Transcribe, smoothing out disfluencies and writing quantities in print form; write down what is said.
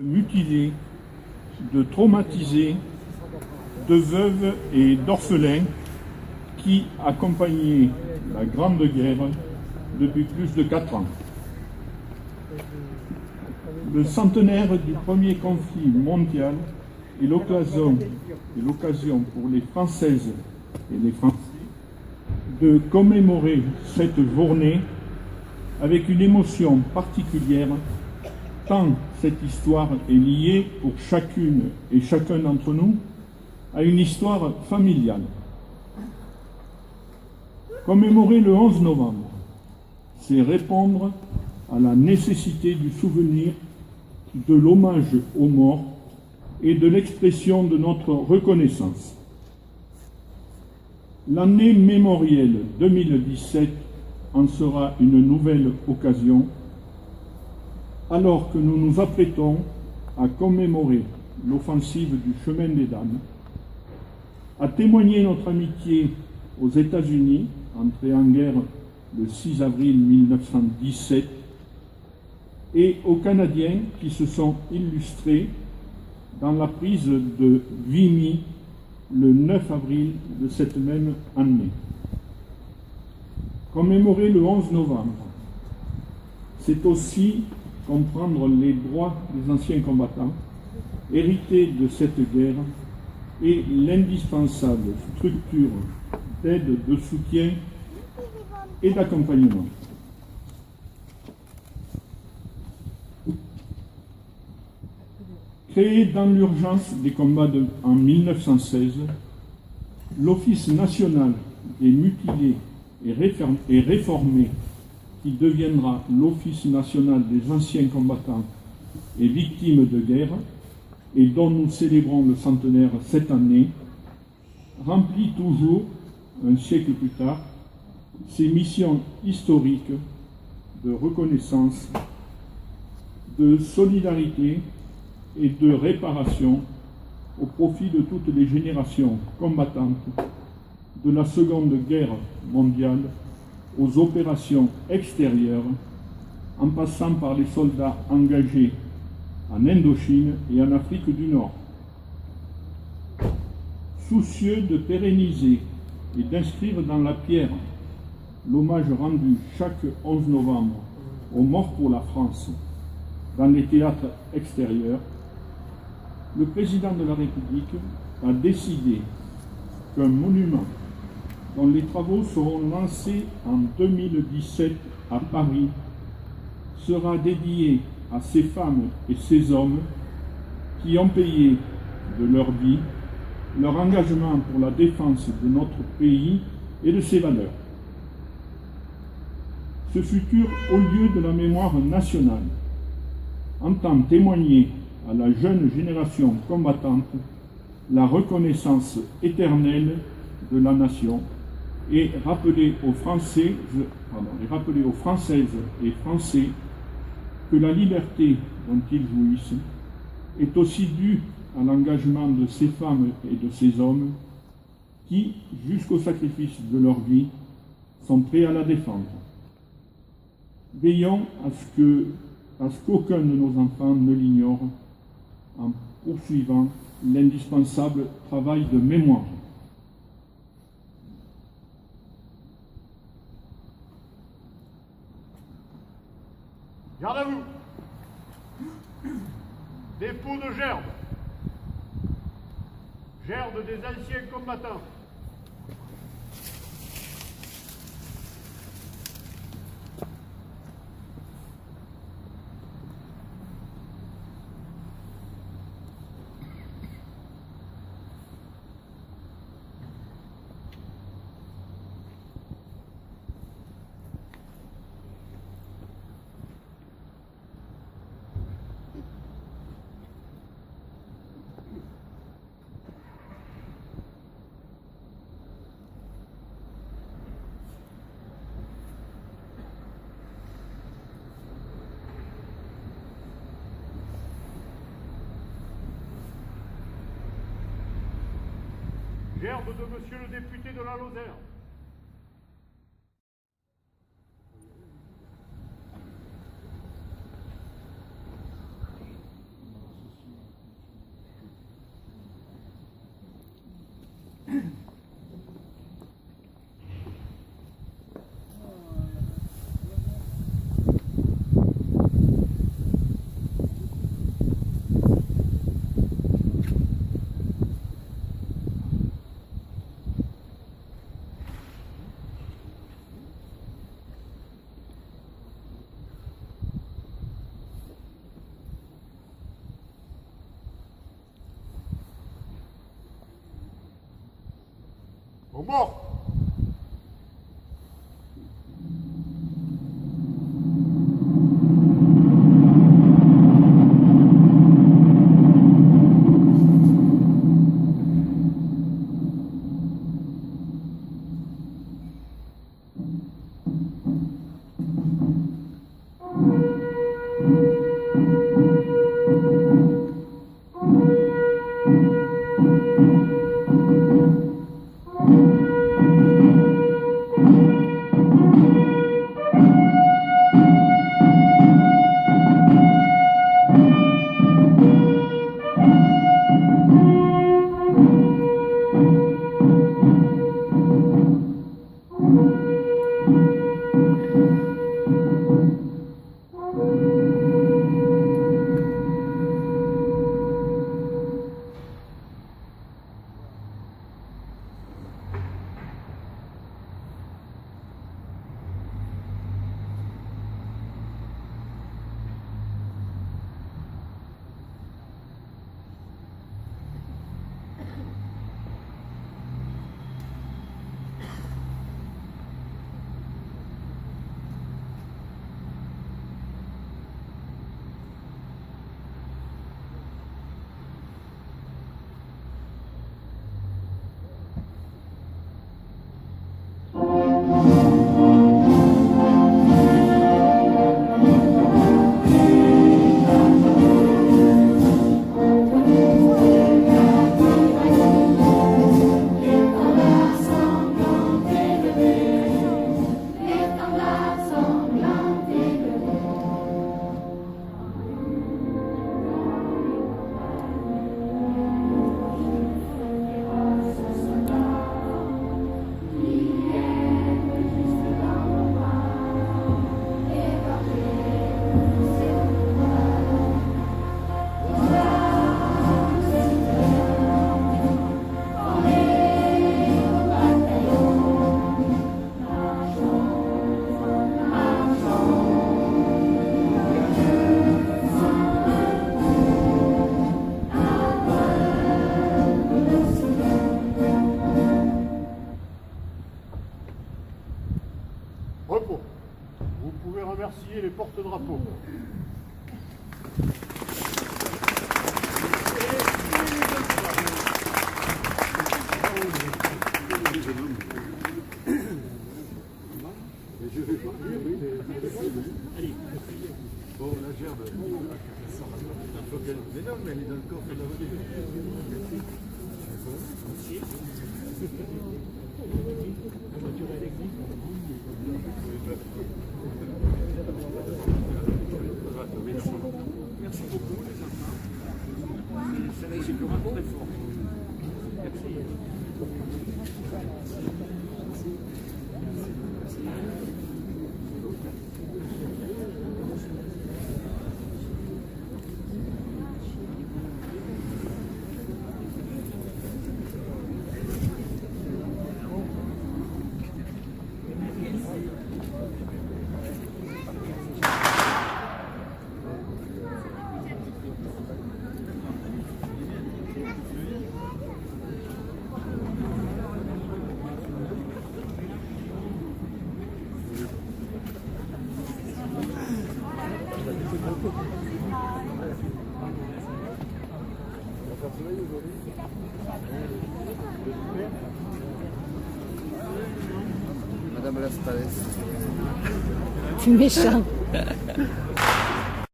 mutilés, de traumatisés, de veuves et d'orphelins qui accompagnaient la Grande Guerre depuis plus de 4 ans. Le centenaire du premier conflit mondial est l'occasion pour les Françaises et les Français de commémorer cette journée avec une émotion particulière, tant cette histoire est liée pour chacune et chacun d'entre nous à une histoire familiale. Commémorer le 11 novembre, c'est répondre à la nécessité du souvenir, de l'hommage aux morts et de l'expression de notre reconnaissance. L'année mémorielle 2017 en sera une nouvelle occasion, alors que nous nous apprêtons à commémorer l'offensive du chemin des Dames, à témoigner notre amitié aux États-Unis, entrés en guerre le 6 avril 1917, et aux Canadiens qui se sont illustrés dans la prise de Vimy le 9 avril de cette même année. Commémorer le 11 novembre, c'est aussi comprendre les droits des anciens combattants, hérités de cette guerre, et l'indispensable structure d'aide, de soutien et d'accompagnement. Créé dans l'urgence des combats en 1916, l'Office national des mutilés et réformés, qui deviendra l'Office national des anciens combattants et victimes de guerre, et dont nous célébrons le centenaire cette année, remplit toujours, un siècle plus tard, ses missions historiques de reconnaissance, de solidarité et de réparation au profit de toutes les générations combattantes de la Seconde Guerre mondiale aux opérations extérieures, en passant par les soldats engagés en Indochine et en Afrique du Nord. Soucieux de pérenniser et d'inscrire dans la pierre l'hommage rendu chaque 11 novembre aux morts pour la France dans les théâtres extérieurs, le président de la République a décidé qu'un monument dont les travaux seront lancés en 2017 à Paris sera dédié à ces femmes et ces hommes qui ont payé de leur vie leur engagement pour la défense de notre pays et de ses valeurs. Ce futur haut lieu de la mémoire nationale entend témoigner à la jeune génération combattante la reconnaissance éternelle de la nation et rappeler aux Françaises et Français que la liberté dont ils jouissent est aussi due à l'engagement de ces femmes et de ces hommes qui, jusqu'au sacrifice de leur vie, sont prêts à la défendre. Veillons à ce qu'aucun de nos enfants ne l'ignore en poursuivant l'indispensable travail de mémoire. Garde à vous. Dépôt de gerbe. Gerbe des anciens combattants. Gerbe de monsieur le député de la Lozère. Aux morts. Repos. Vous pouvez remercier les porte-drapeaux. Bon, la gerbe. Mais non, mais elle est dans le corps de la Merci beaucoup, les enfants. C'est vraiment très fort. Merci. Madame Las Palais. C'est méchant.